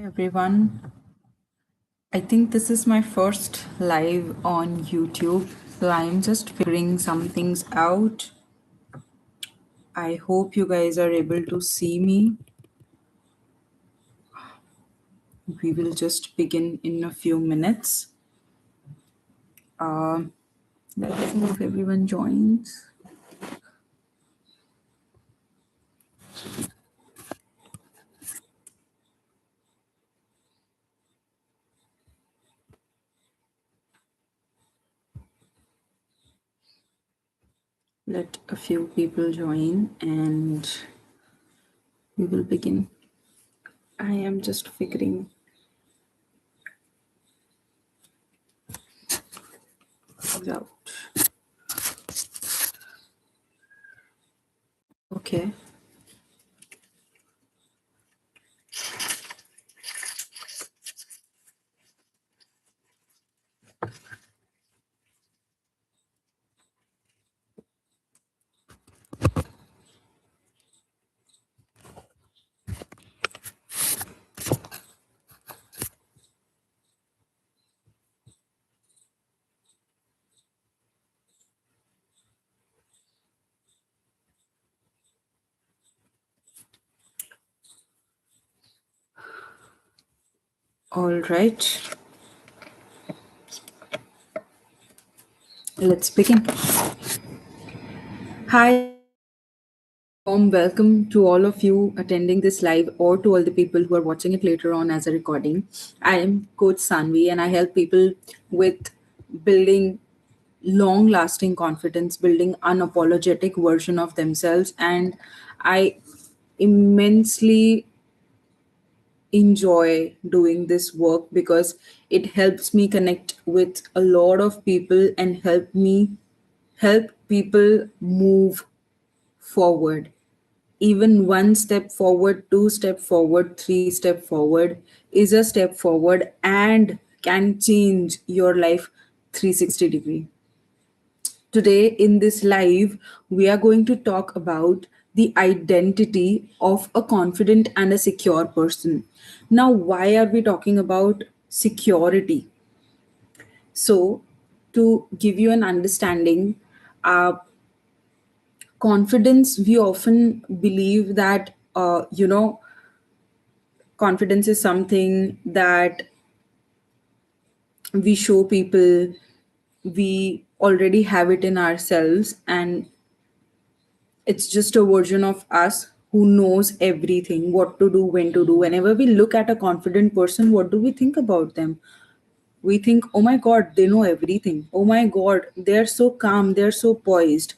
Everyone. I think this is my first live on YouTube, so I'm just figuring some things out. I hope you guys are able to see me. We will just begin in a few minutes. Let's see if everyone joins. Let a few people join and we will begin. I am just figuring things out. Okay. All right. Let's begin. Hi. Warm welcome to all of you attending this live or to all the people who are watching it later on as a recording. I am Coach Sanvi and I help people with building long lasting confidence, building unapologetic version of themselves. And I immensely enjoy doing this work because it helps me connect with a lot of people and help people move forward. Even one step forward, two step forward, three step forward is a step forward and can change your life 360-degree. Today in this live, we are going to talk about the identity of a confident and a secure person. Now, why are we talking about security? So, to give you an understanding, uh, confidence, we often believe that confidence is something that we show people, we already have it in ourselves, and it's just a version of us who knows everything, what to do, when to do. Whenever we look at a confident person, what do we think about them? We think, oh my god, they know everything. Oh my god, they're so calm, they're so poised.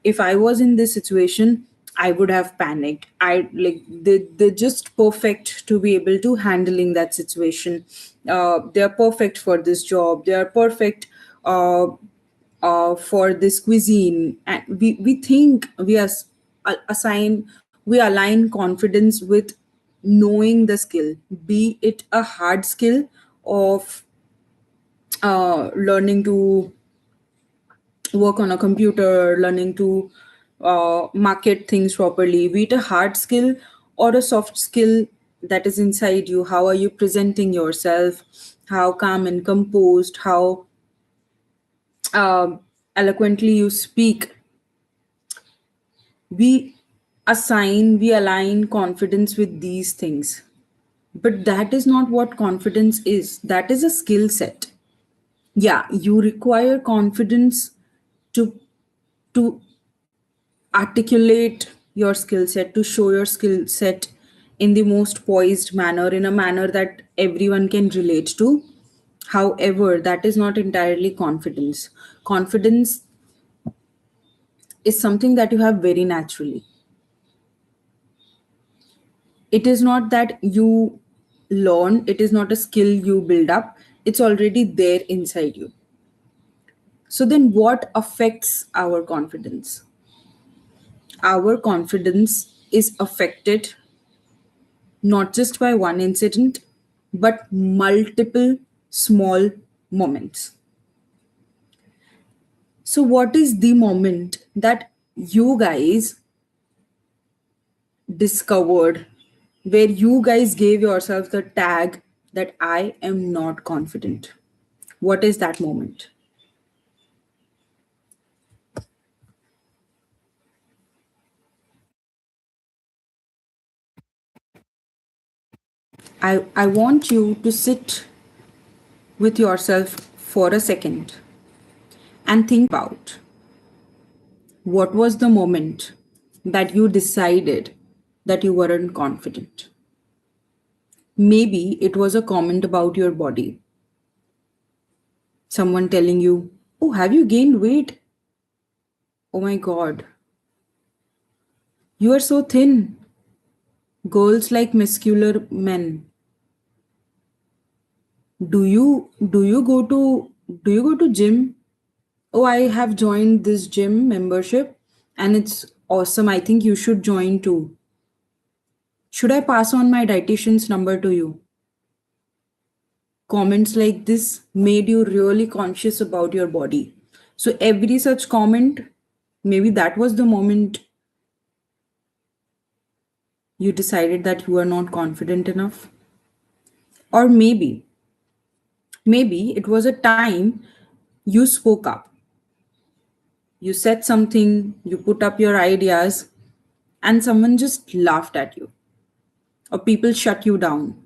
If I was in this situation, I would have panicked. I like they're just perfect to be able to handling that situation. They're perfect for this job, they're perfect uh, for this cuisine. And we think we align confidence with knowing the skill, be it a hard skill of learning to work on a computer, learning to market things properly, be it a hard skill or a soft skill that is inside you. How are you presenting yourself? How calm and composed? How eloquently you speak? We align confidence with these things. But that is not what confidence is. That is a skill set. Yeah, you require confidence to to articulate your skill set, to show your skill set in the most poised manner, in a manner that everyone can relate to. However, that is not entirely confidence. Confidence is something that you have very naturally. It is not that you learn, it is not a skill you build up, it's already there inside you. So, then what affects our confidence? Our confidence is affected not just by one incident, but multiple small moments. So, what is the moment that you guys discovered where you guys gave yourself the tag that I am not confident. What is that moment? I want you to sit with yourself for a second and think about what was the moment that you decided that you weren't confident. Maybe it was a comment about your body, someone telling you, "Oh, have you gained weight? Oh my god, you are so thin. Girls like muscular men. Do you go to gym? Oh, I have joined this gym membership and it's awesome. I think you should join too. Should I pass on my dietitian's number to you?" Comments like this made you really conscious about your body. So every such comment, maybe that was the moment you decided that you are not confident enough. Or maybe it was a time you spoke up. You said something, you put up your ideas, and someone just laughed at you. Or people shut you down.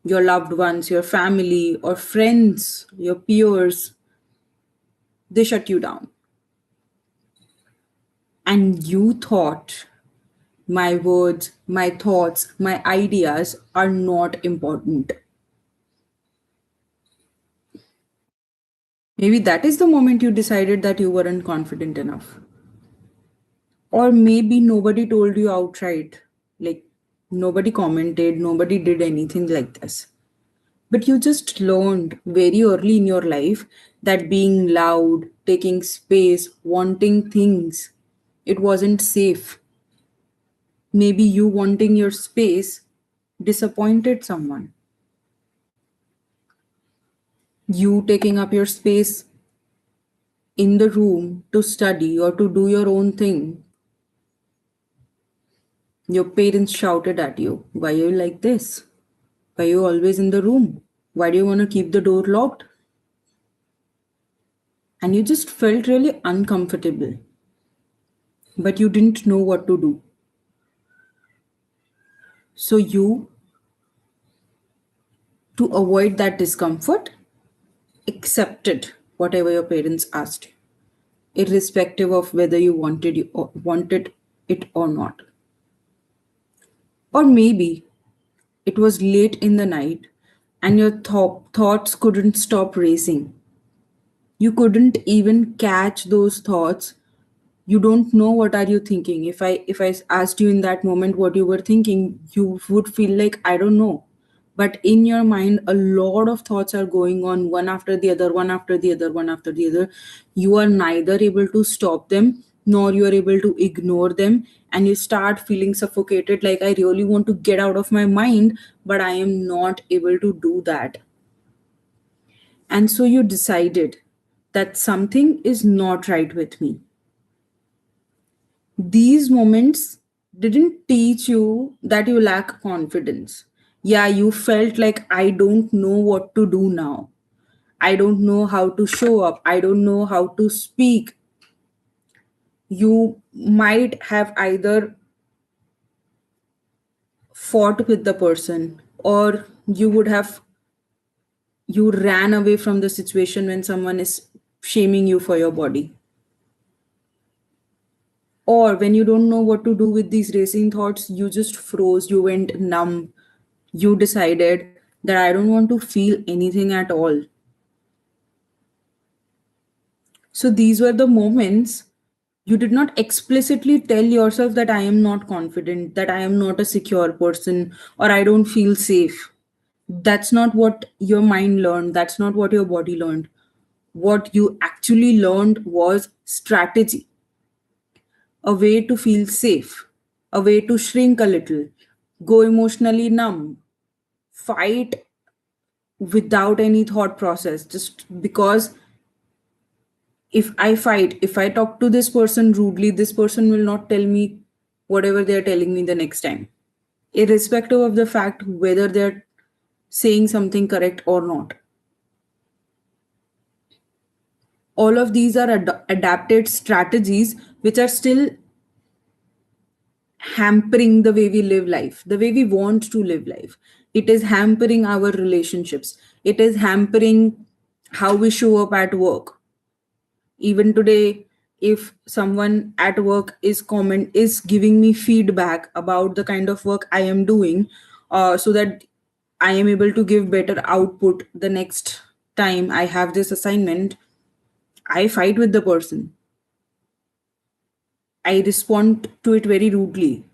Your loved ones, your family, or friends, your peers, they shut you down. And you thought my words, my thoughts, my ideas are not important. Maybe that is the moment you decided that you weren't confident enough. Or maybe nobody told you outright. Like, nobody commented, nobody did anything like this. But you just learned very early in your life that being loud, taking space, wanting things, it wasn't safe. Maybe you wanting your space disappointed someone. You taking up your space in the room to study or to do your own thing, your parents shouted at you, "Why are you like this? Why are you always in the room? Why do you want to keep the door locked?" And you just felt really uncomfortable, but you didn't know what to do. So you, to avoid that discomfort, accepted whatever your parents asked you, irrespective of whether you wanted it or not. Or maybe it was late in the night and your thoughts couldn't stop racing. You couldn't even catch those thoughts. You don't know what are you thinking. If I asked you in that moment what you were thinking, you would feel like I don't know. But in your mind a lot of thoughts are going on, one after the other, one after the other, one after the other. You are neither able to stop them nor you are able to ignore them, and you start feeling suffocated, like I really want to get out of my mind, but I am not able to do that. And so you decided that something is not right with me. These moments didn't teach you that you lack confidence. Yeah, you felt like, I don't know what to do now. I don't know how to show up. I don't know how to speak. You might have either fought with the person, or you ran away from the situation when someone is shaming you for your body. Or when you don't know what to do with these racing thoughts, you just froze, you went numb. You decided that I don't want to feel anything at all. So these were the moments you did not explicitly tell yourself that I am not confident, that I am not a secure person, or I don't feel safe. That's not what your mind learned. That's not what your body learned. What you actually learned was strategy, a way to feel safe, a way to shrink a little, go emotionally numb, fight without any thought process, just because if I talk to this person rudely, this person will not tell me whatever they're telling me the next time. irrespective of the fact whether they're saying something correct or not. All of these are adapted strategies which are still hampering the way we live life, the way we want to live life. It is hampering our relationships. It is hampering how we show up at work. Even today, if someone at work is giving me feedback about the kind of work I am doing, so that I am able to give better output the next time I have this assignment, I fight with the person. I respond to it very rudely,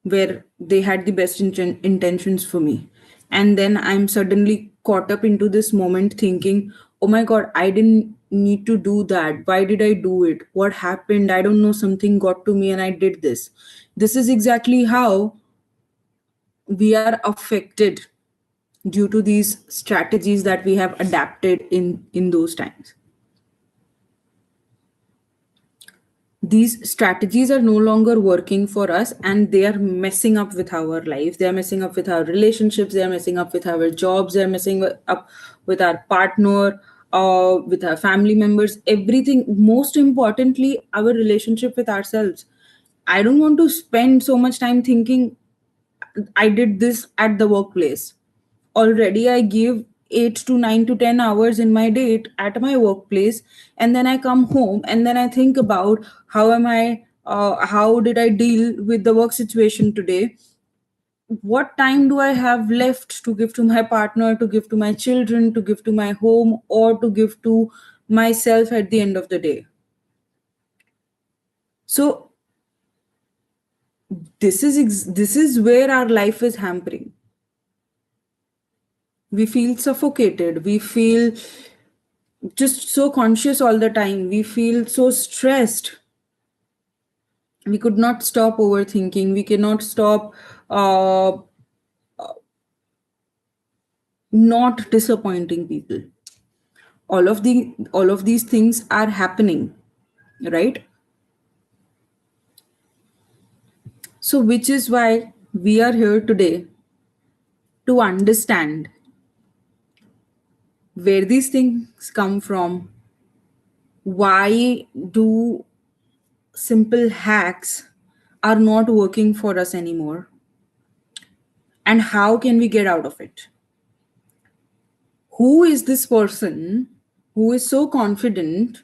where they had the best intentions for me. And then I'm suddenly caught up into this moment thinking, oh my God, I didn't need to do that. Why did I do it? What happened? I don't know. Something got to me and I did this. This is exactly how we are affected due to these strategies that we have adapted in those times. These strategies are no longer working for us, and they are messing up with our life. They are messing up with our relationships. They are messing up with our jobs. They are messing up with our partner, with our family members, everything. Most importantly, our relationship with ourselves. I don't want to spend so much time thinking I did this at the workplace. Already I give 8 to 9 to 10 hours in my day at my workplace, and then I come home and then I think about how did I deal with the work situation today. What time do I have left to give to my partner, to give to my children, to give to my home, or to give to myself at the end of the day? So this is where our life is hampering. We feel suffocated, we feel just so conscious all the time, we feel so stressed. We could not stop overthinking, we cannot stop uh, not disappointing people. All of these things are happening, right? So which is why we are here today, to understand where these things come from, why do simple hacks are not working for us anymore, and how can we get out of it. Who is this person who is so confident,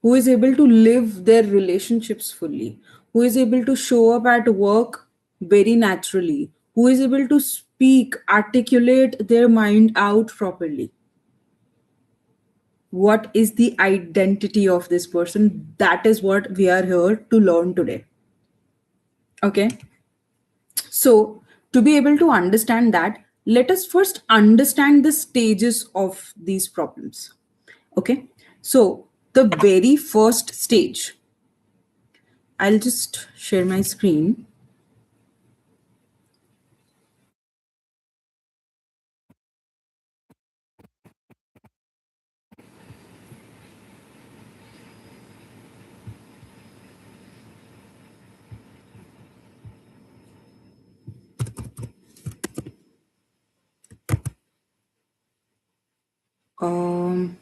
who is able to live their relationships fully, who is able to show up at work very naturally, who is able to speak, articulate their mind out properly? What is the identity of this person? That is what we are here to learn today. Okay. So, to be able to understand that, let us first understand the stages of these problems. Okay. So, the very first stage, I'll just share my screen. Um,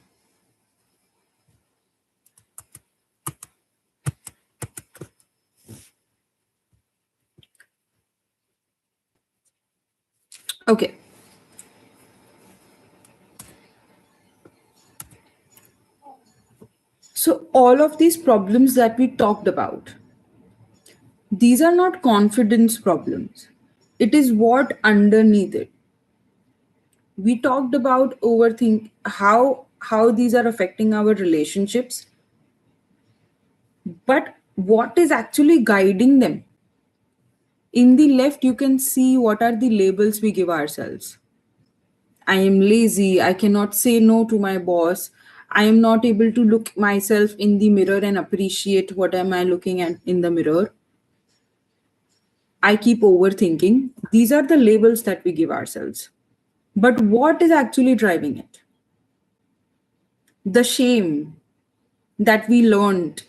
okay. So, all of these problems that we talked about, these are not confidence problems. It is what underneath it. We talked about overthink, how these are affecting our relationships, but what is actually guiding them? In the left, you can see what are the labels we give ourselves. I am lazy. I cannot say no to my boss. I am not able to look myself in the mirror and appreciate what am I looking at in the mirror. I keep overthinking. These are the labels that we give ourselves. But what is actually driving it? The shame that we learned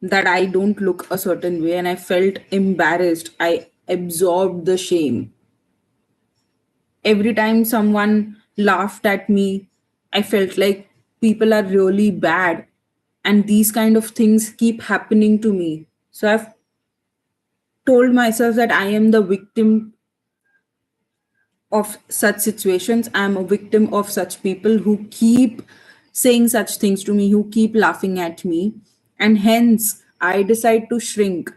that I don't look a certain way and I felt embarrassed. I absorbed the shame. Every time someone laughed at me, I felt like people are really bad. And these kind of things keep happening to me. So I've told myself that I am the victim of such situations. I'm a victim of such people who keep saying such things to me, who keep laughing at me. And hence, I decide to shrink.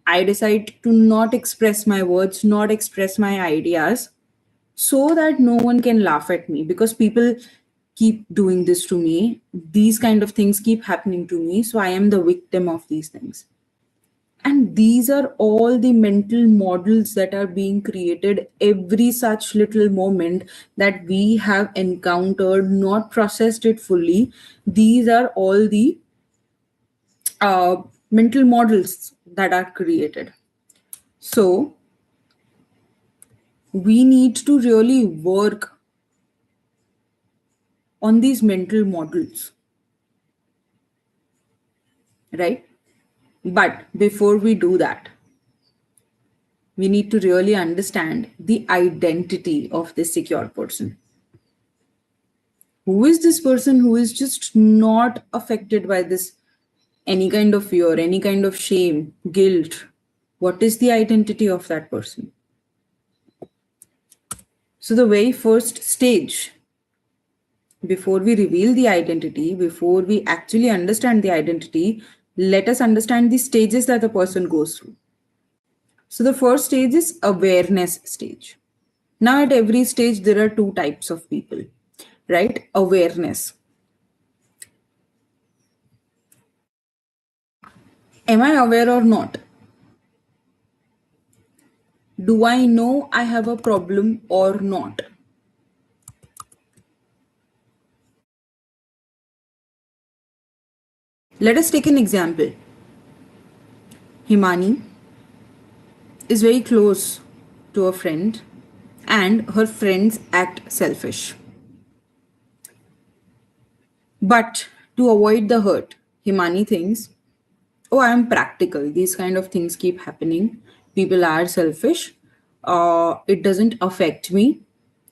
I decide to not express my words, not express my ideas, so that no one can laugh at me, because people keep doing this to me. These kind of things keep happening to me. So I am the victim of these things. And these are all the mental models that are being created every such little moment that we have encountered, not processed it fully. These are all the mental models that are created. So we need to really work on these mental models, right? But before we do that, we need to really understand the identity of this secure person. Who is this person who is just not affected by this, any kind of fear, any kind of shame, guilt? What is the identity of that person? So the very first stage, before we reveal the identity, before we actually understand the identity, let us understand the stages that the person goes through. So the first stage is awareness stage. Now at every stage, there are two types of people, right? Awareness. Am I aware or not? Do I know I have a problem or not? Let us take an example. Himani is very close to a friend and her friends act selfish. But to avoid the hurt, Himani thinks, oh, I am practical. These kind of things keep happening. People are selfish. It doesn't affect me.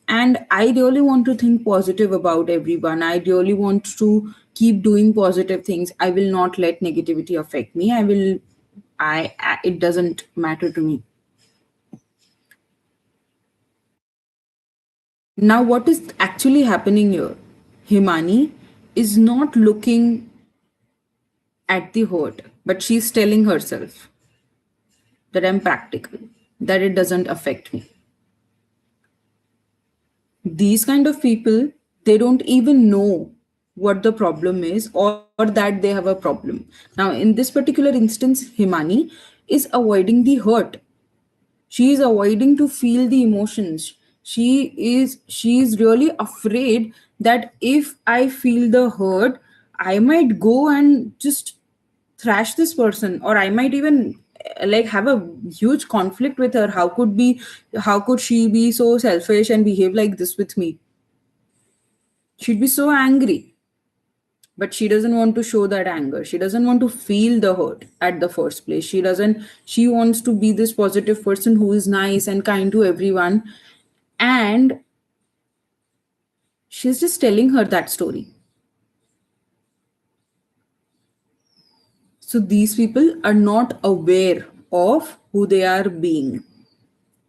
And I really want to think positive about everyone. I really want to keep doing positive things. I will not let negativity affect me. It doesn't matter to me. Now, what is actually happening here? Himani is not looking at the hurt, but she's telling herself that I'm practical, that it doesn't affect me. These kind of people, they don't even know what the problem is, or that they have a problem. Now in this particular instance, Himani is avoiding the hurt. She is avoiding to feel the emotions. She is really afraid that if I feel the hurt, I might go and just thrash this person, or I might even like have a huge conflict with her. How could she be so selfish and behave like this with me? She'd be so angry, but she doesn't want to show that anger. She doesn't want to feel the hurt at the first place. She wants to be this positive person who is nice and kind to everyone. And she's just telling her that story. So these people are not aware of who they are being,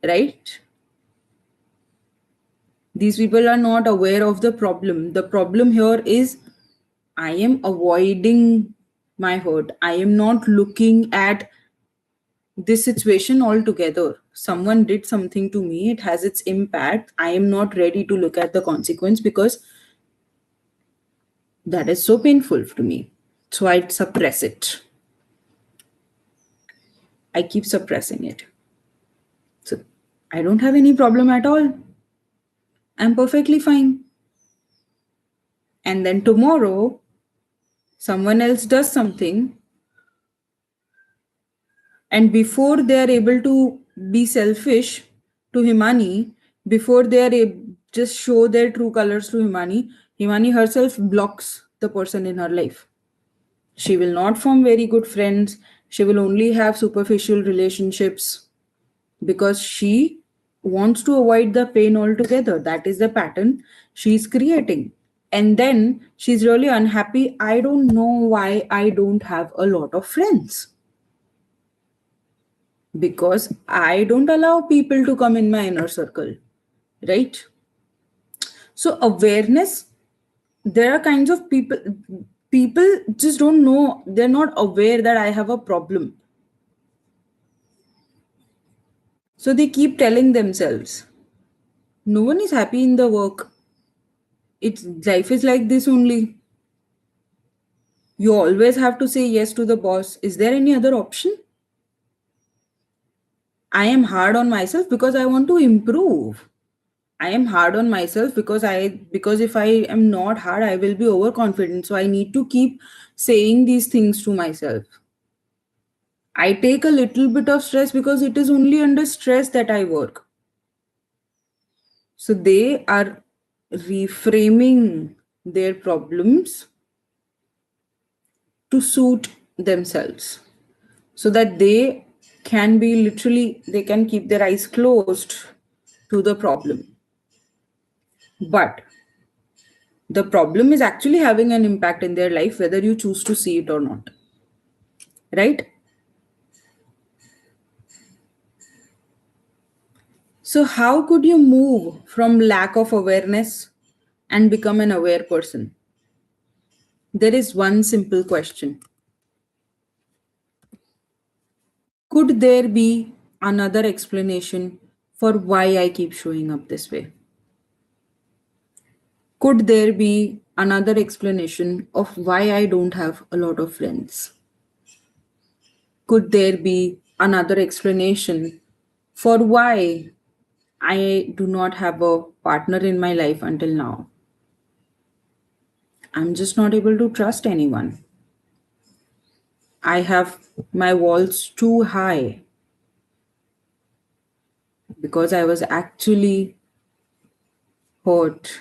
right? These people are not aware of the problem. The problem here is I am avoiding my hurt. I am not looking at this situation altogether. Someone did something to me, it has its impact. I am not ready to look at the consequence because that is so painful to me. So I suppress it. I keep suppressing it. So I don't have any problem at all. I'm perfectly fine. And then tomorrow, someone else does something, and before they are able to be selfish to Himani, before they are just show their true colors to Himani, Himani herself blocks the person in her life. She will not form very good friends. She will only have superficial relationships because she wants to avoid the pain altogether. That is the pattern she's creating. And then she's really unhappy. I don't know why I don't have a lot of friends. Because I don't allow people to come in my inner circle, right? So, awareness, there are kinds of people just don't know, they're not aware that I have a problem. So, they keep telling themselves, no one is happy in the work. It's life is like this only. You always have to say yes to the boss. Is there any other option? I am hard on myself because I want to improve. I am hard on myself because if I am not hard, I will be overconfident. So I need to keep saying these things to myself. I take a little bit of stress because it is only under stress that I work. So they are reframing their problems to suit themselves so that they can be literally, they can keep their eyes closed to the problem. But the problem is actually having an impact in their life, whether you choose to see it or not. Right? So, how could you move from lack of awareness and become an aware person? There is one simple question. Could there be another explanation for why I keep showing up this way? Could there be another explanation of why I don't have a lot of friends? Could there be another explanation for why I do not have a partner in my life until now? I'm just not able to trust anyone. I have my walls too high because I was actually hurt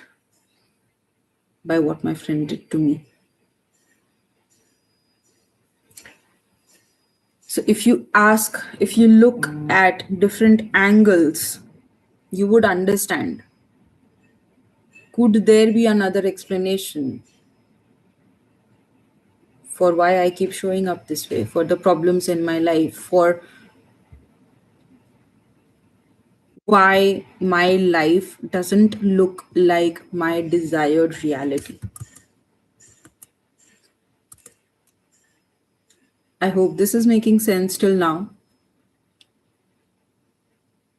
by what my friend did to me. So if you look at different angles, you would understand. Could there be another explanation for why I keep showing up this way, for the problems in my life, for why my life doesn't look like my desired reality? I hope this is making sense till now.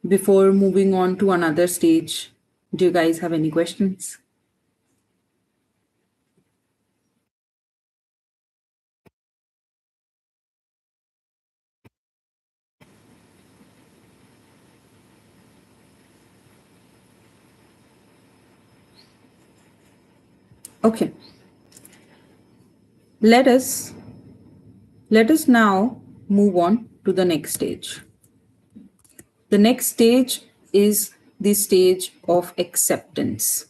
Before moving on to another stage, do you guys have any questions? Okay. Let us now move on to the next stage. The next stage is the stage of acceptance.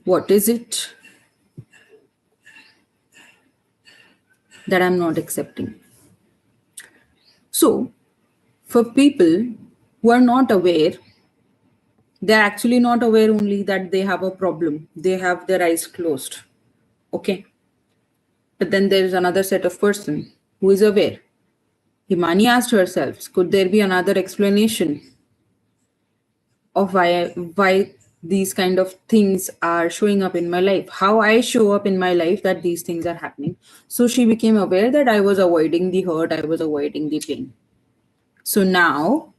What is it that I'm not accepting? So, for people who are not aware, they're actually not aware only that they have a problem. They have their eyes closed. Okay. But then there is another set of person who is aware. Himani asked herself, could there be another explanation of why these kind of things are showing up in my life, how I show up in my life that these things are happening? So she became aware that I was avoiding the hurt, I was avoiding the pain. So now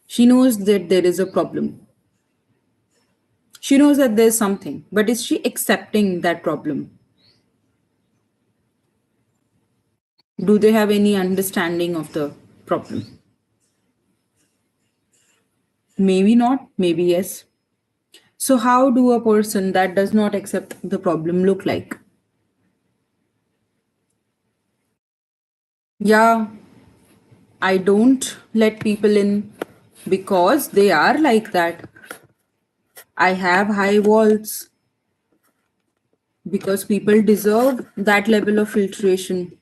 she knows that there is a problem. She knows that there's something, but is she accepting that problem? Do they have any understanding of the problem? Maybe not, maybe yes. So, how do a person that does not accept the problem look like? Yeah, I don't let people in because they are like that. I have high walls. because people deserve that level of filtration.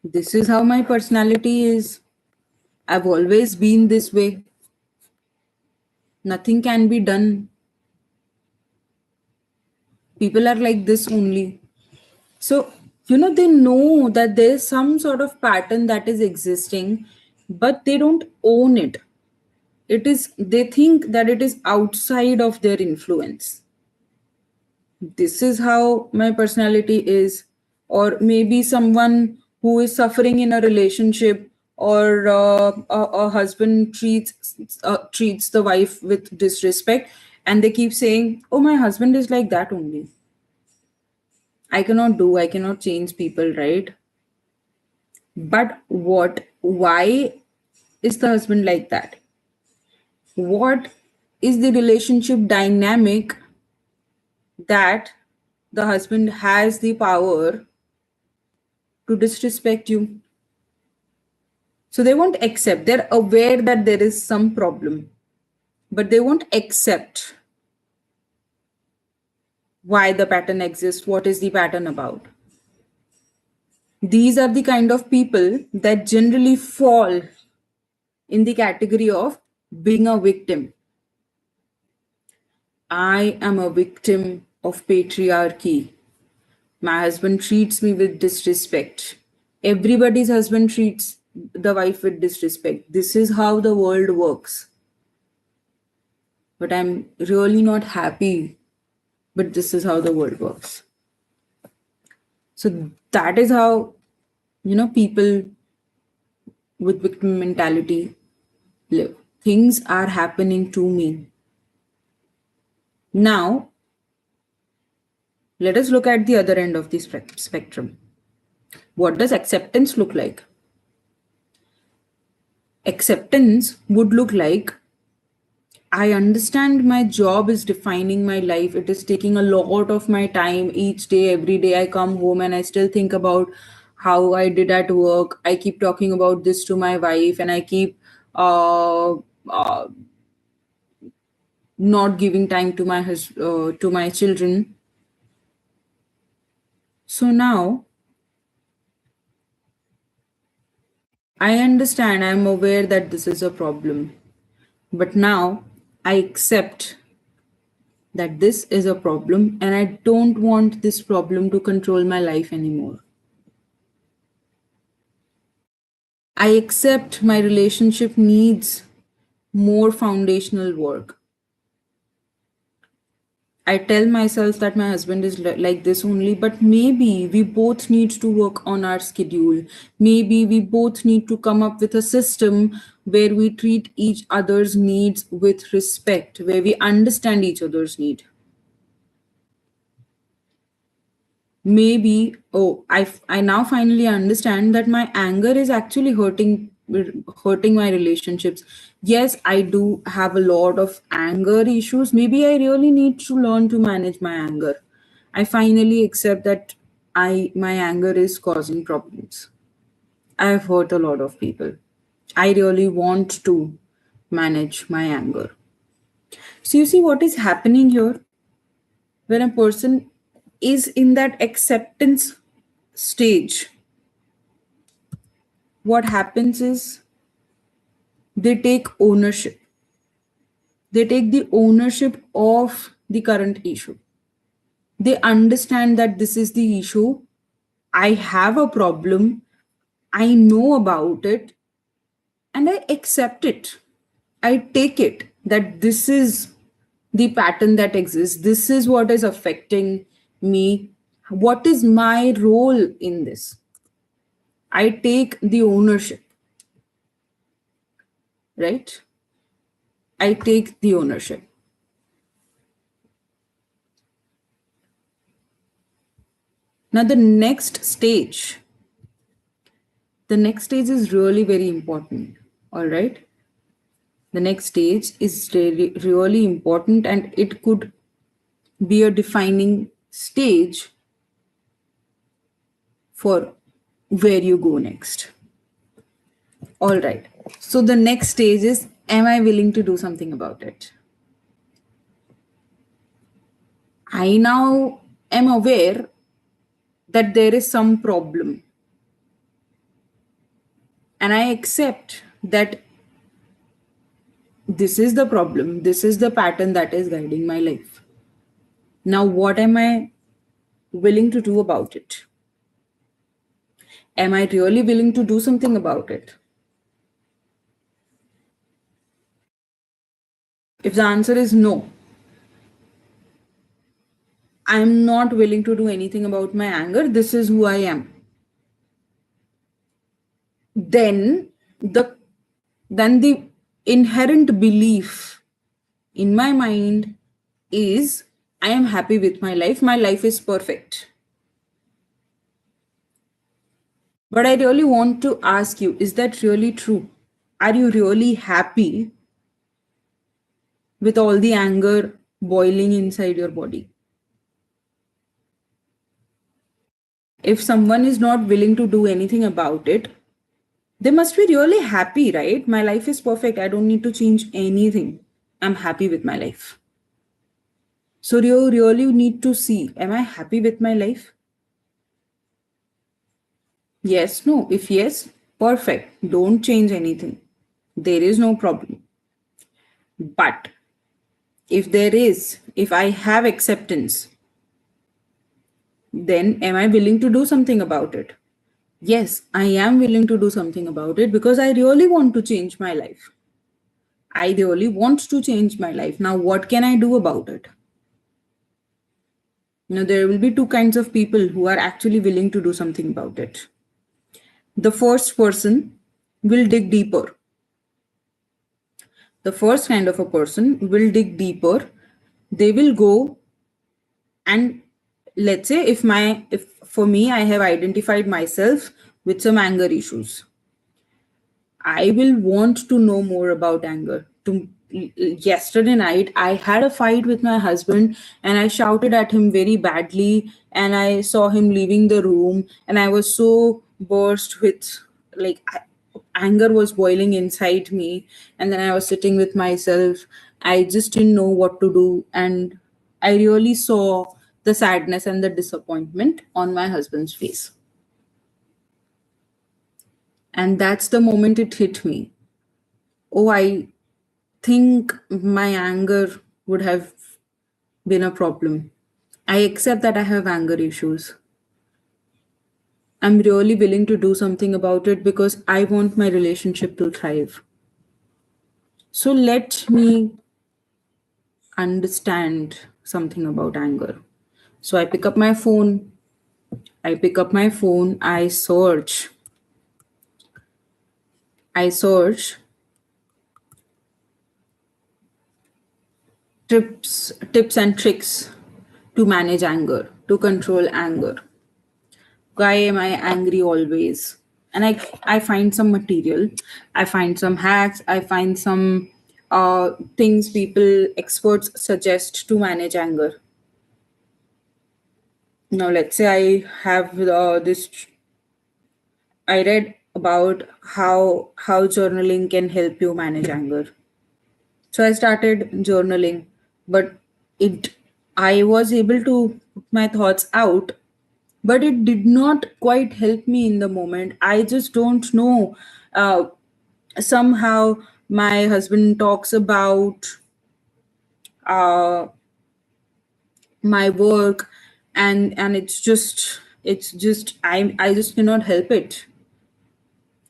This is how my personality is. I've always been this way. Nothing can be done. People are like this only. So, they know that there's some sort of pattern that is existing, but they don't own it. They think that it is outside of their influence. This is how my personality is. Or maybe someone who is suffering in a relationship, or a husband treats the wife with disrespect, and they keep saying, oh, my husband is like that only. I cannot change people, right? But why is the husband like that? What is the relationship dynamic that the husband has the power to disrespect you? So they won't accept. They're aware that there is some problem, but they won't accept why the pattern exists. What is the pattern about? These are the kind of people that generally fall in the category of being a victim. I am a victim of patriarchy. My husband treats me with disrespect. Everybody's husband treats the wife with disrespect. This is how the world works. But I'm really not happy. But this is how the world works. So that is how, people with victim mentality live. Things are happening to me. Now, let us look at the other end of the spectrum. What does acceptance look like? Acceptance would look like, I understand my job is defining my life. It is taking a lot of my time each day. Every day I come home and I still think about how I did at work. I keep talking about this to my wife, and I keep not giving time to my children. So now I understand, I'm aware that this is a problem. But now I accept that this is a problem, and I don't want this problem to control my life anymore. I accept my relationship needs more foundational work. I tell myself that my husband is like this only, but maybe we both need to work on our schedule. Maybe we both need to come up with a system where we treat each other's needs with respect, where we understand each other's need. Maybe, I now finally understand that my anger is actually hurting my relationships. Yes, I do have a lot of anger issues. Maybe I really need to learn to manage my anger. I finally accept that my anger is causing problems. I have hurt a lot of people. I really want to manage my anger. So you see what is happening here? When a person is in that acceptance stage, what happens is they take ownership. They take the ownership of the current issue. They understand that this is the issue. I have a problem. I know about it, and I accept it. I take it that this is the pattern that exists. This is what is affecting me. What is my role in this? I take the ownership, right? I take the ownership. Now, the next stage is really very important. All right. The next stage is really, really important, and it could be a defining stage for where you go next. All right. So the next stage is, am I willing to do something about it? I now am aware that there is some problem, and I accept that this is the problem, this is the pattern that is guiding my life. Now, what am I willing to do about it? Am I really willing to do something about it? If the answer is no, I'm not willing to do anything about my anger, this is who I am, then the the inherent belief in my mind is I am happy with my life is perfect. But I really want to ask you, is that really true? Are you really happy with all the anger boiling inside your body? If someone is not willing to do anything about it, they must be really happy, right? My life is perfect. I don't need to change anything. I'm happy with my life. So you really need to see, am I happy with my life? Yes, no. If yes, perfect. Don't change anything. There is no problem. But if I have acceptance, then am I willing to do something about it? Yes, I am willing to do something about it because I really want to change my life. I really want to change my life. Now, what can I do about it? There will be two kinds of people who are actually willing to do something about it. The first person will dig deeper. The first kind of a person will dig deeper. They will go and, let's say, if for me, I have identified myself with some anger issues, I will want to know more about anger. Yesterday night, I had a fight with my husband and I shouted at him very badly. And I saw him leaving the room, and I was so burst with anger was boiling inside me. And then I was sitting with myself. I just didn't know what to do. And I really saw the sadness and the disappointment on my husband's face. And that's the moment it hit me. Oh, I think my anger would have been a problem. I accept that I have anger issues. I'm really willing to do something about it because I want my relationship to thrive. So let me understand something about anger. So I pick up my phone, I search tips and tricks to manage anger, to control anger. Why am I angry always? And I find some material, I find some hacks, I find some things people, experts suggest to manage anger. Now, let's say I have I read about how journaling can help you manage anger. So I started journaling, but it I was able to put my thoughts out, but it did not quite help me in the moment. I just don't know. Uh, Somehow my husband talks about uh, my work, and it's just I just cannot help it.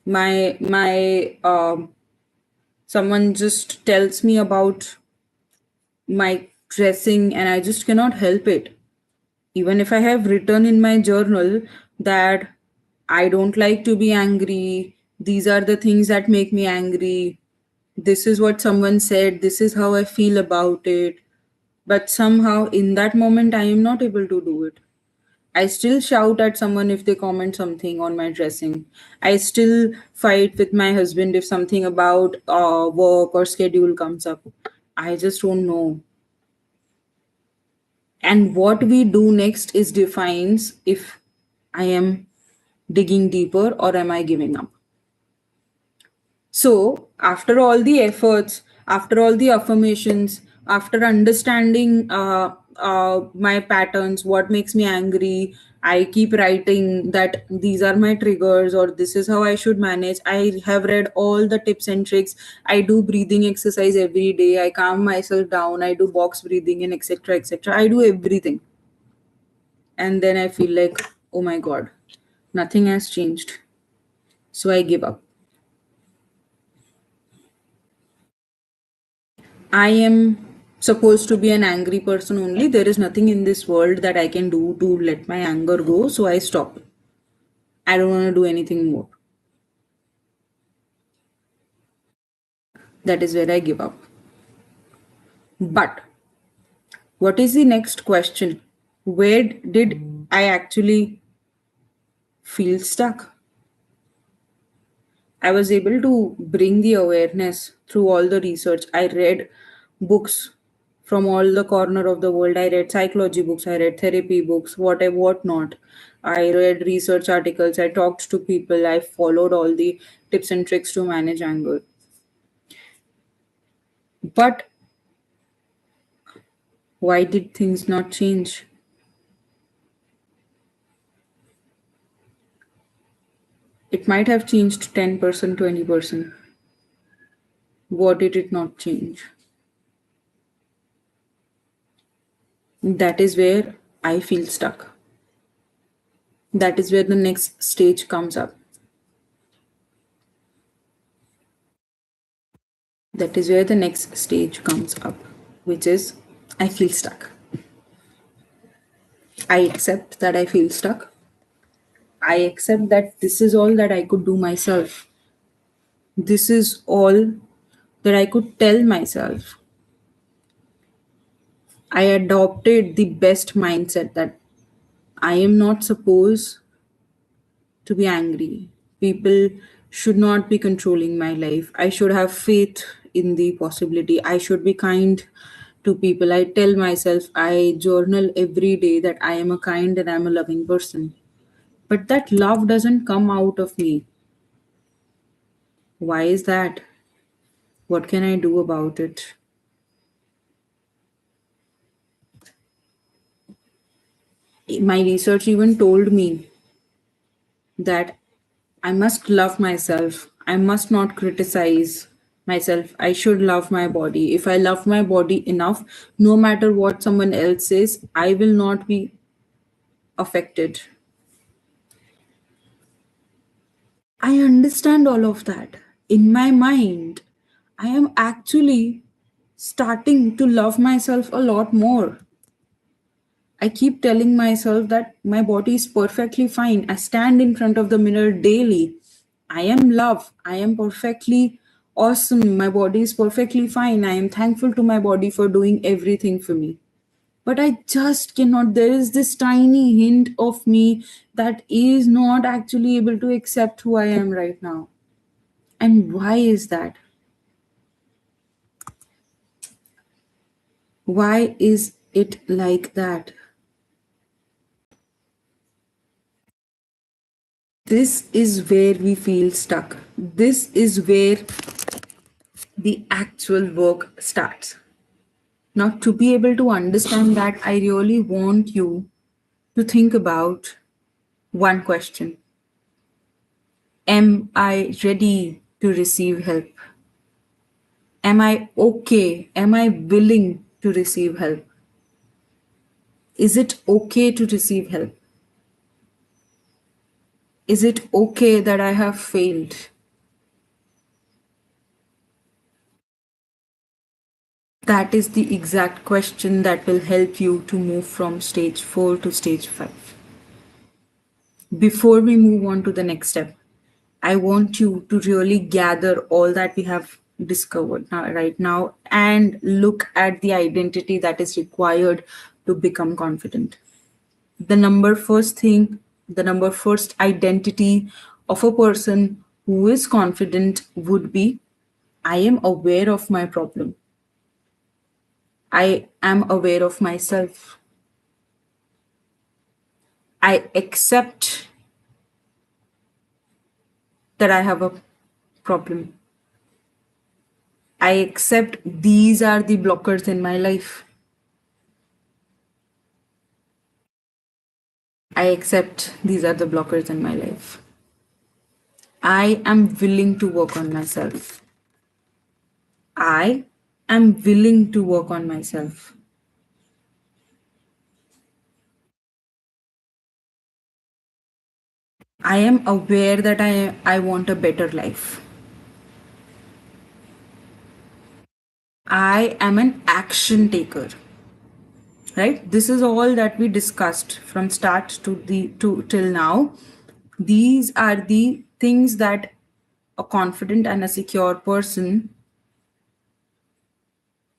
My someone just tells me about my dressing, and I just cannot help it. Even if I have written in my journal that I don't like to be angry, these are the things that make me angry, this is what someone said, this is how I feel about it, but somehow in that moment I am not able to do it. I still shout at someone if they comment something on my dressing. I still fight with my husband if something about work or schedule comes up. I just don't know. And what we do next is defines if I am digging deeper or am I giving up. So, after all the efforts, after all the affirmations, After understanding my patterns, what makes me angry, I keep writing that these are my triggers or this is how I should manage. I have read all the tips and tricks. I do breathing exercise every day. I calm myself down. I do box breathing and etc. etc. I do everything. And then I feel like, oh my God, nothing has changed. So I give up. I am supposed to be an angry person only. There is nothing in this world that I can do to let my anger go. So I stop. I don't want to do anything more. That is where I give up. But what is the next question? Where did I actually feel stuck? I was able to bring the awareness through all the research. I read books from all the corner of the world. I read psychology books, I read therapy books, what not. I read research articles, I talked to people, I followed all the tips and tricks to manage anger. But why did things not change? It might have changed 10%, 20%. What did it not change? That is where I feel stuck. That is where the next stage comes up. That is where the next stage comes up, which is I feel stuck. I accept that I feel stuck. I accept that this is all that I could do myself. This is all that I could tell myself. I adopted the best mindset that I am not supposed to be angry. People should not be controlling my life. I should have faith in the possibility. I should be kind to people. I tell myself, I journal every day that I am a kind and I'm a loving person. But that love doesn't come out of me. Why is that? What can I do about it? My research even told me that I must love myself. I must not criticize myself. I should love my body. If I love my body enough, no matter what someone else says, I will not be affected. I understand all of that. In my mind, I am actually starting to love myself a lot more. I keep telling myself that my body is perfectly fine. I stand in front of the mirror daily. I am love. I am perfectly awesome. My body is perfectly fine. I am thankful to my body for doing everything for me. But I just cannot. There is this tiny hint of me that is not actually able to accept who I am right now. And why is that? Why is it like that? This is where we feel stuck. This is where the actual work starts. Now, to be able to understand that, I really want you to think about one question. Am I ready to receive help? Am I okay? Am I willing to receive help? Is it okay to receive help? Is it okay that I have failed? That is the exact question that will help you to move from stage 4 to stage 5. Before we move on to the next step, I want you to really gather all that we have discovered right now and look at the identity that is required to become confident. The number first thing, the number first identity of a person who is confident would be I am aware of my problem. I am aware of myself. I accept that I have a problem. I accept these are the blockers in my life. I accept these are the blockers in my life. I am willing to work on myself. I am willing to work on myself. I am aware that I want a better life. I am an action taker. Right? This is all that we discussed from start to till now. These are the things that a confident and a secure person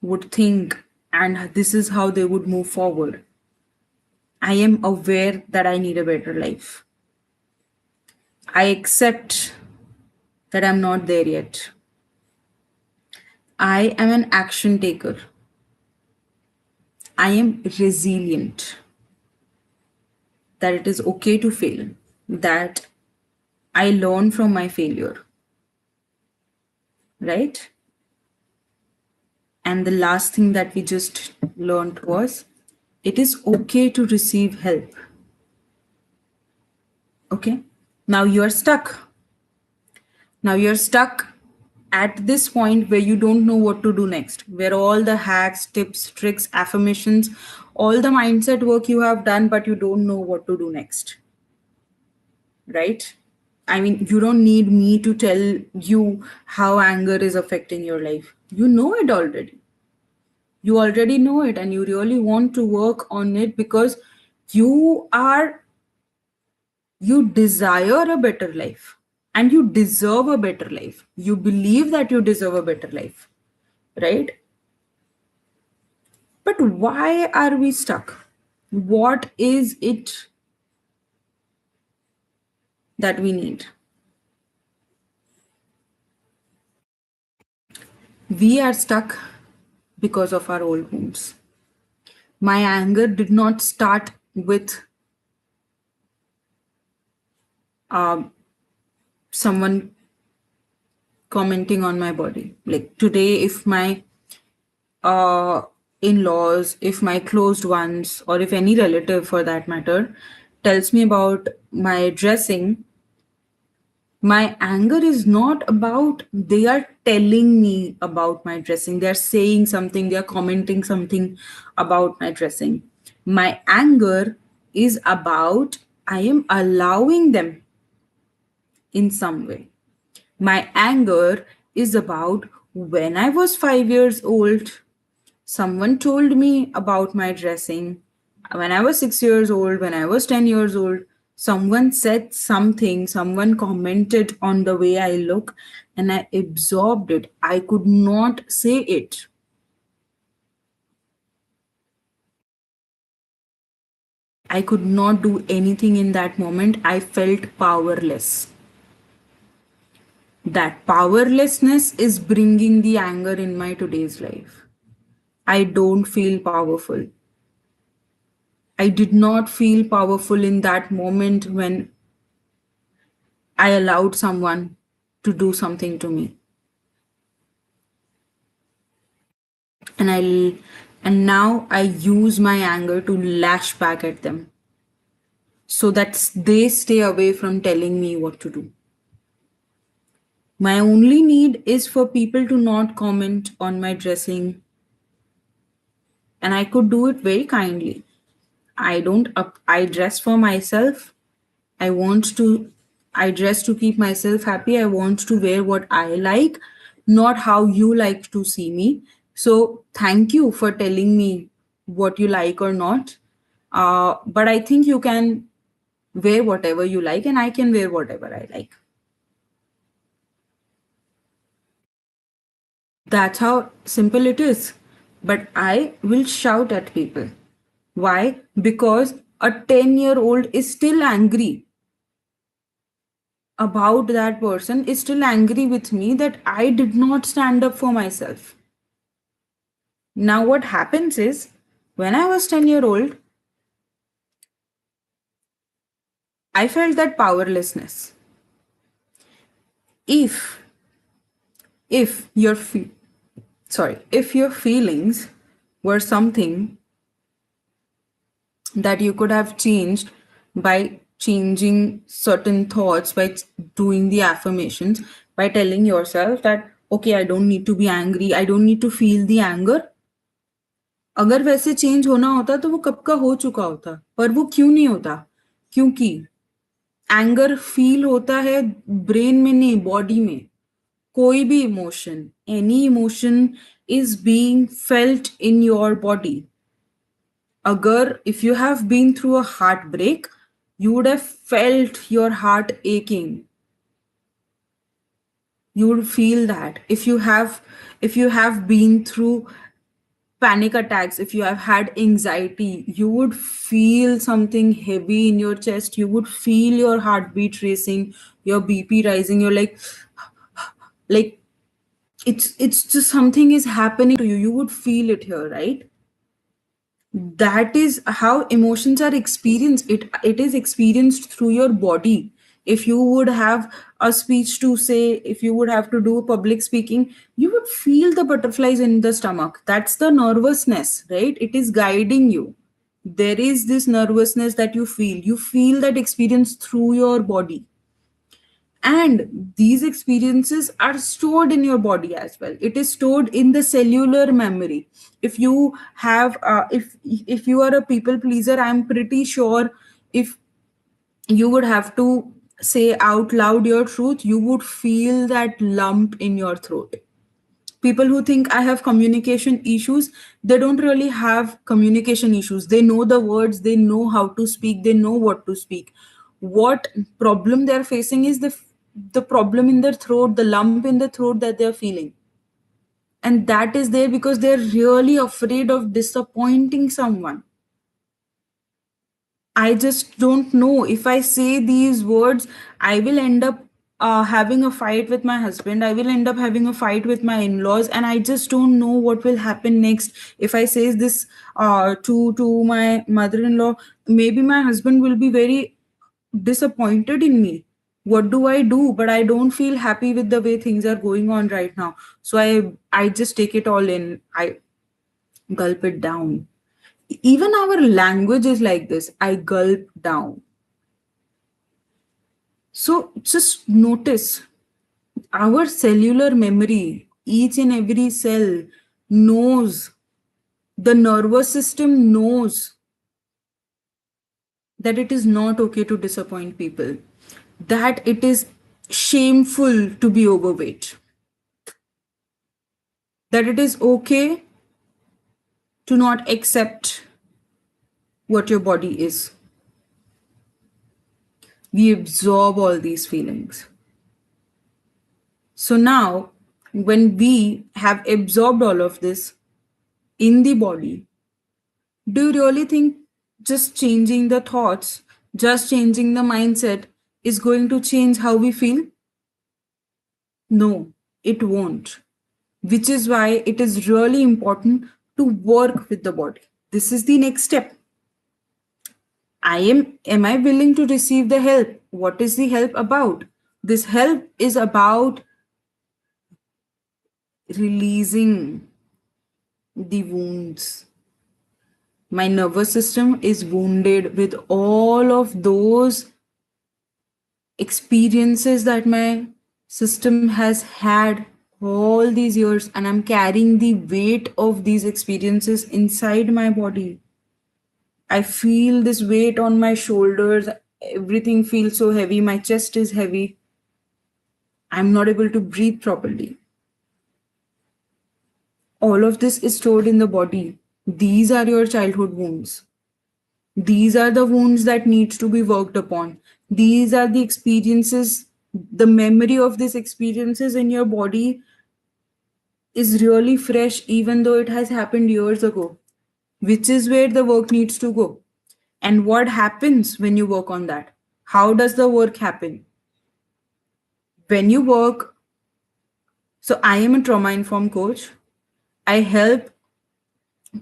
would think, and this is how they would move forward. I am aware that I need a better life. I accept that I'm not there yet. I am an action taker. I am resilient. That it is okay to fail. That I learn from my failure. Right? And the last thing that we just learned was it is okay to receive help. Okay? Now you're stuck. Now you're stuck at this point where you don't know what to do next, where all the hacks, tips, tricks, affirmations, all the mindset work you have done, but you don't know what to do next. Right? I mean, you don't need me to tell you how anger is affecting your life. You know it already. You already know it, and you really want to work on it because you are, you desire a better life and you deserve a better life. You believe that you deserve a better life, right? But why are we stuck? What is it that we need? We are stuck because of our old wounds. My anger did not start with someone commenting on my body. Like today, if my in-laws, if my closed ones, or if any relative for that matter tells me about my dressing, my anger is not about they are telling me about my dressing, they're saying something, they're commenting something about my dressing. My anger is about I am allowing them in some way. My anger is about when I was 5 years old, someone told me about my dressing. When I was 6 years old, when I was 10 years old, someone said something, someone commented on the way I look, and I absorbed it. I could not say it. I could not do anything in that moment. I felt powerless. That powerlessness is bringing the anger in my today's life. I don't feel powerful. I did not feel powerful in that moment when I allowed someone to do something to me. And and now I use my anger to lash back at them so that they stay away from telling me what to do. My only need is for people to not comment on my dressing, and I could do it very kindly. I dress for myself. I want to, I dress to keep myself happy. I want to wear what I like, not how you like to see me. So thank you for telling me what you like or not. But I think you can wear whatever you like, and I can wear whatever I like. That's how simple it is. But I will shout at people. Why? Because a 10-year-old is still angry about that person, is still angry with me that I did not stand up for myself. Now, what happens is when I was 10-year-old, I felt that powerlessness. If if you're sorry, if your feelings were something that you could have changed by changing certain thoughts, by doing the affirmations, by telling yourself that, okay, I don't need to be angry, I don't need to feel the anger. अगर वैसे change होना होता तो वो कब का हो चुका होता, पर वो क्यों नहीं होता? क्योंकि एंगर फील होता है ब्रेन में नहीं, बॉडी में. कोई भी emotion, any emotion is being felt in your body. Agar, if you have been through a heartbreak, you would have felt your heart aching. You would feel that. If you have been through panic attacks, if you have had anxiety, you would feel something heavy in your chest. You would feel your heartbeat racing, your BP rising. You're like it's just something is happening to you. You would feel it here, right? That is how emotions are experienced. It is experienced through your body. If you would have a speech to say, if you would have to do public speaking, you would feel the butterflies in the stomach. That's the nervousness, right? It is guiding you. There is this nervousness that you feel that experience through your body, and these experiences are stored in your body as well. It is stored in the cellular memory. If you have if you are a people pleaser, I'm pretty sure if you would have to say out loud your truth, you would feel that lump in your throat. People who think I have communication issues, they don't really have communication issues. They know the words, they know how to speak, they know what to speak. What problem they're facing is the problem in their throat, the lump in the throat that they're feeling. And that is there because they're really afraid of disappointing someone. I just don't know. If I say these words, I will end up having a fight with my husband. I will end up having a fight with my in-laws, and I just don't know what will happen next. If I say this to my mother-in-law, maybe my husband will be very disappointed in me. What do I do? But I don't feel happy with the way things are going on right now. So I just take it all in. I gulp it down. Even our language is like this. I gulp down. So just notice our cellular memory, each and every cell knows, the nervous system knows that it is not okay to disappoint people, that it is shameful to be overweight, that it is okay to not accept what your body is. We absorb all these feelings. So now, when we have absorbed all of this in the body, do you really think just changing the thoughts, just changing the mindset is going to change how we feel? No, it won't. Which is why it is really important to work with the body. This is the next step. Am I willing to receive the help? What is the help about? This help is about releasing the wounds. My nervous system is wounded with all of those experiences that my system has had all these years, and I'm carrying the weight of these experiences inside my body. I feel this weight on my shoulders. Everything feels so heavy. My chest is heavy. I'm not able to breathe properly. All of this is stored in the body. These are your childhood wounds. These are the wounds that needs to be worked upon. These are the experiences, the memory of these experiences in your body is really fresh, even though it has happened years ago, which is where the work needs to go. And what happens when you work on that? How does the work happen? When you work, so I am a trauma informed coach. I help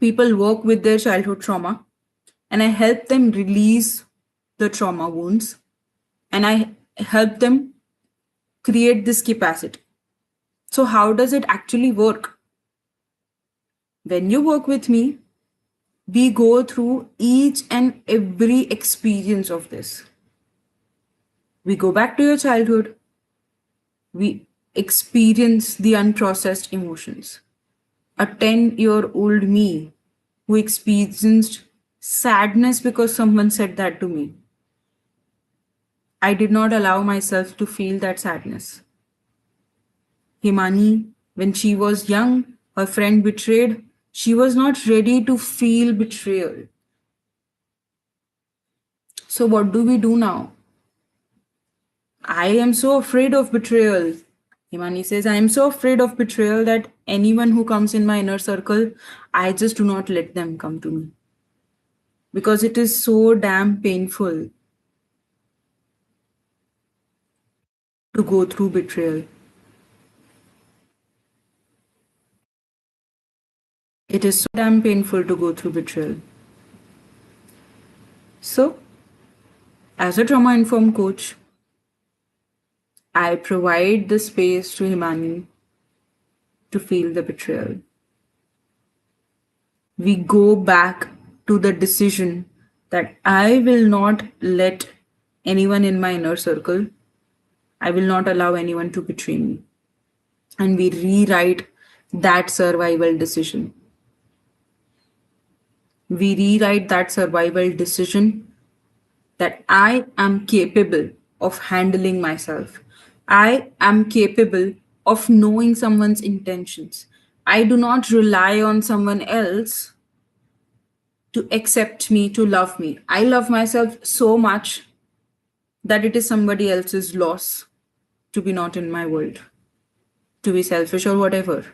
people work with their childhood trauma, and I help them release the trauma wounds, and I help them create this capacity. So how does it actually work? When you work with me, we go through each and every experience of this. We go back to your childhood, we experience the unprocessed emotions. A 10-year-old me who experienced sadness because someone said that to me. I did not allow myself to feel that sadness. Himani, when she was young, her friend betrayed, she was not ready to feel betrayal. So, what do we do now? I am so afraid of betrayal. Himani says, I am so afraid of betrayal that anyone who comes in my inner circle, I just do not let them come to me. Because it is so damn painful to go through betrayal. It is so damn painful to go through betrayal. So, as a trauma informed coach, I provide the space to Himani to feel the betrayal. We go back to the decision that I will not let anyone in my inner circle, I will not allow anyone to betray me. And we rewrite that survival decision. We rewrite that survival decision that I am capable of handling myself. I am capable of knowing someone's intentions. I do not rely on someone else to accept me, to love me. I love myself so much that it is somebody else's loss to be not in my world, to be selfish or whatever.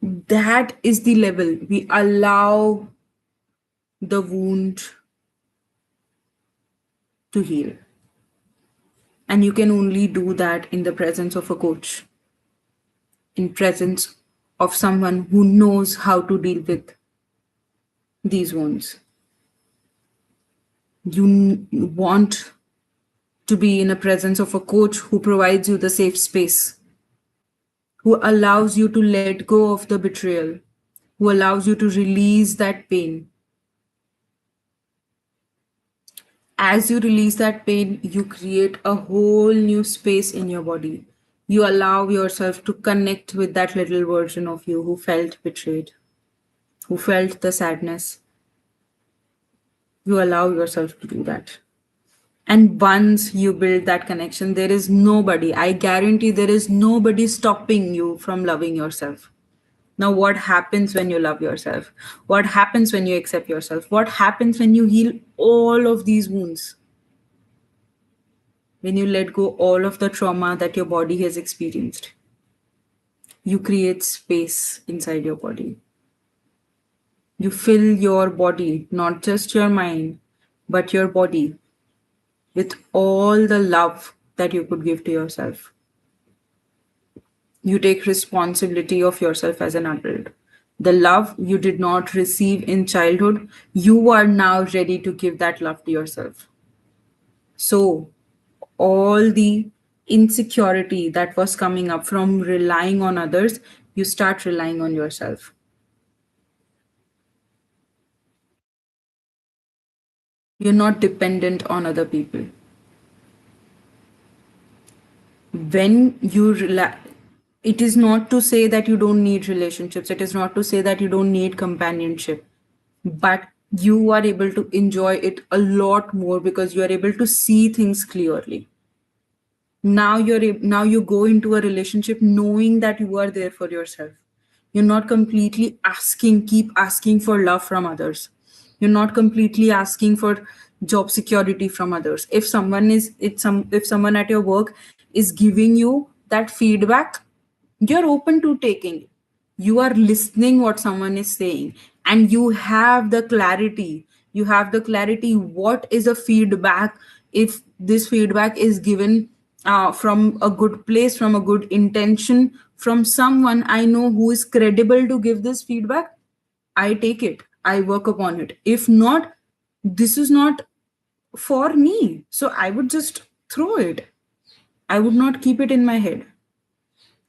That is the level we allow the wound to heal. And you can only do that in the presence of a coach, in presence of someone who knows how to deal with these wounds. You want to be in a presence of a coach who provides you the safe space, who allows you to let go of the betrayal, who allows you to release that pain. As you release that pain, you create a whole new space in your body. You allow yourself to connect with that little version of you who felt betrayed, who felt the sadness. You allow yourself to do that. And once you build that connection, there is nobody, I guarantee there is nobody stopping you from loving yourself. Now, what happens when you love yourself? What happens when you accept yourself? What happens when you heal all of these wounds? When you let go all of the trauma that your body has experienced, you create space inside your body. You fill your body, not just your mind, but your body, with all the love that you could give to yourself. You take responsibility of yourself as an adult. The love you did not receive in childhood, you are now ready to give that love to yourself. So, all the insecurity that was coming up from relying on others, you start relying on yourself. You're not dependent on other people. When you rely, it is not to say that you don't need relationships, it is not to say that you don't need companionship, but you are able to enjoy it a lot more because you are able to see things clearly. Now you go into a relationship knowing that you are there for yourself. You're not completely keep asking for love from others. You're not completely asking for job security from others. If someone at your work is giving you that feedback, you're open to taking it. You are listening what someone is saying, and you have the clarity what is a feedback. If this feedback is given from a good place, from a good intention, from someone I know who is credible to give this feedback, I take it, I work upon it. If not, this is not for me, so I would just throw it. I would not keep it in my head.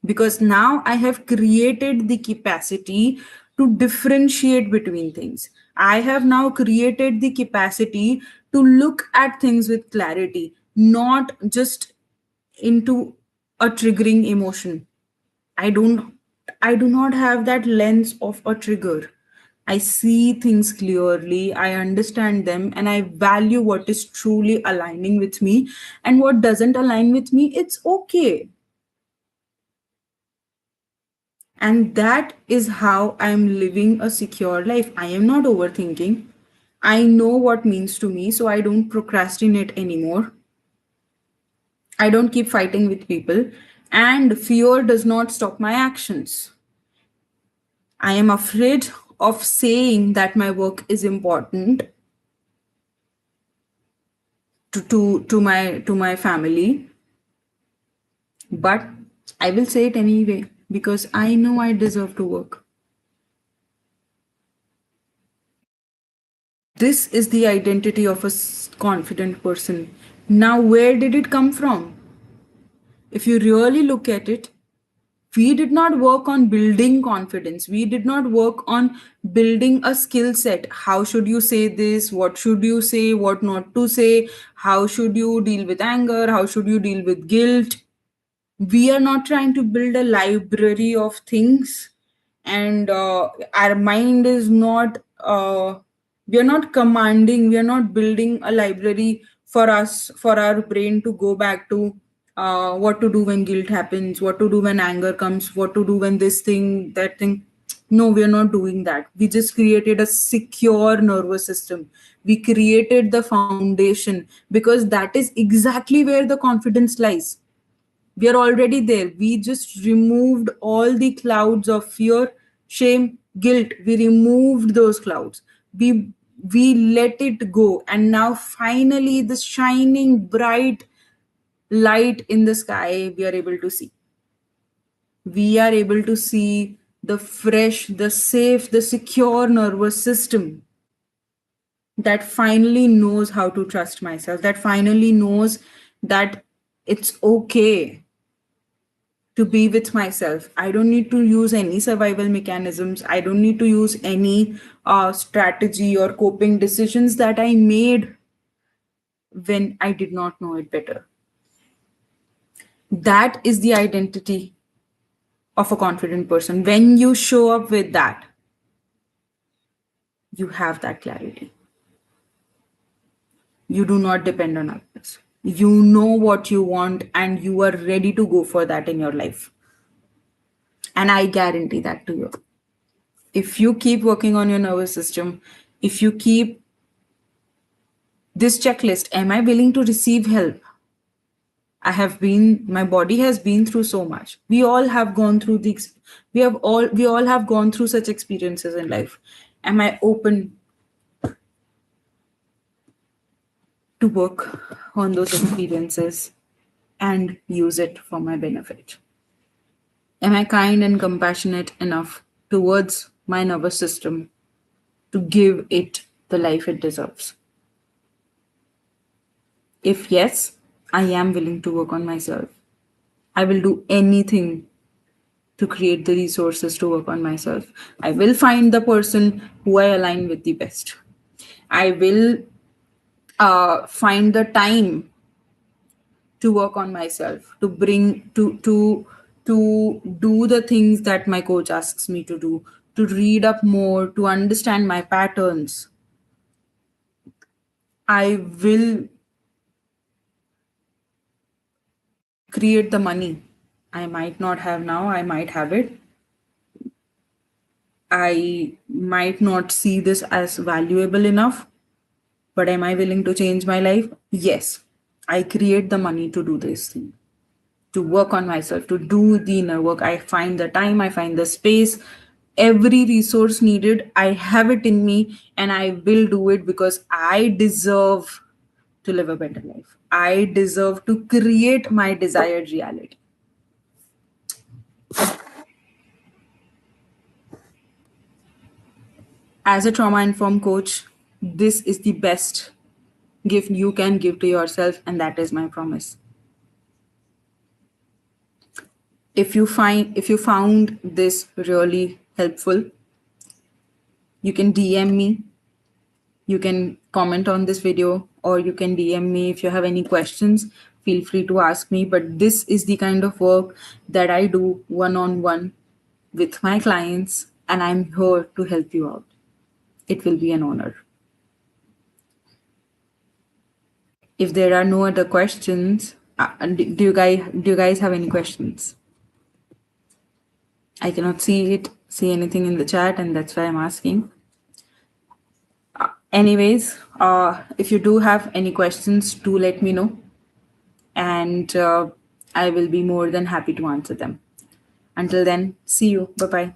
because now I have created the capacity to differentiate between things. I have now created the capacity to look at things with clarity, not just into a triggering emotion. I don't I do not have that lens of a trigger. I see things clearly, I understand them, and I value what is truly aligning with me, and what doesn't align with me, it's okay. And that is how I'm living a secure life. I am not overthinking. I know what means to me, so I don't procrastinate anymore. I don't keep fighting with people. And fear does not stop my actions. I am afraid of saying that my work is important to my family, but I will say it anyway because I know I deserve to work. This is the identity of a confident person. Now, where did it come from? If you really look at it, we did not work on building confidence. We did not work on building a skill set. How should you say this? What should you say? What not to say? How should you deal with anger? How should you deal with guilt? We are not trying to build a library of things, and our mind is not we are not commanding, we are not building a library for us, for our brain to go back to what to do when guilt happens, what to do when anger comes, what to do when this thing, that thing. No, we are not doing that. We just created a secure nervous system. We created the foundation because that is exactly where the confidence lies. We are already there. We just removed all the clouds of fear, shame, guilt. We removed those clouds. We let it go. And now finally the shining bright light in the sky we are able to see. We are able to see the fresh, the safe, the secure nervous system that finally knows how to trust myself, that finally knows that it's okay to be with myself. I don't need to use any survival mechanisms. I don't need to use any strategy or coping decisions that I made when I did not know it better. That is the identity of a confident person. When you show up with that, you have that clarity. You do not depend on others. You know what you want and you are ready to go for that in your life. And I guarantee that to you. If you keep working on your nervous system, if you keep this checklist, am I willing to receive help? My body has been through so much. We all have gone through we all have gone through such experiences in life. Am I open to work on those experiences and use it for my benefit? Am I kind and compassionate enough towards my nervous system to give it the life it deserves? If yes, I am willing to work on myself. I will do anything to create the resources to work on myself. I will find the person who I align with the best. I will find the time to work on myself, to bring to do the things that my coach asks me to do, to read up more, to understand my patterns. I will create the money. I might not have now, I might have it. I might not see this as valuable enough, but am I willing to change my life? Yes. I create the money to do this thing, to work on myself, to do the inner work. I find the time, I find the space, every resource needed. I have it in me and I will do it because I deserve to live a better life. I deserve to create my desired reality. As a trauma informed coach, this is the best gift you can give to yourself, and that is my promise. If you found this really helpful, you can DM me, you can comment on this video, or you can DM me if you have any questions. Feel free to ask me. But this is the kind of work that I do one on one with my clients, and I'm here to help you out. It will be an honor. If there are no other questions, do you guys have any questions? I cannot see anything in the chat, and that's why I'm asking. Anyways, if you do have any questions, do let me know, and I will be more than happy to answer them. Until then, see you. Bye bye.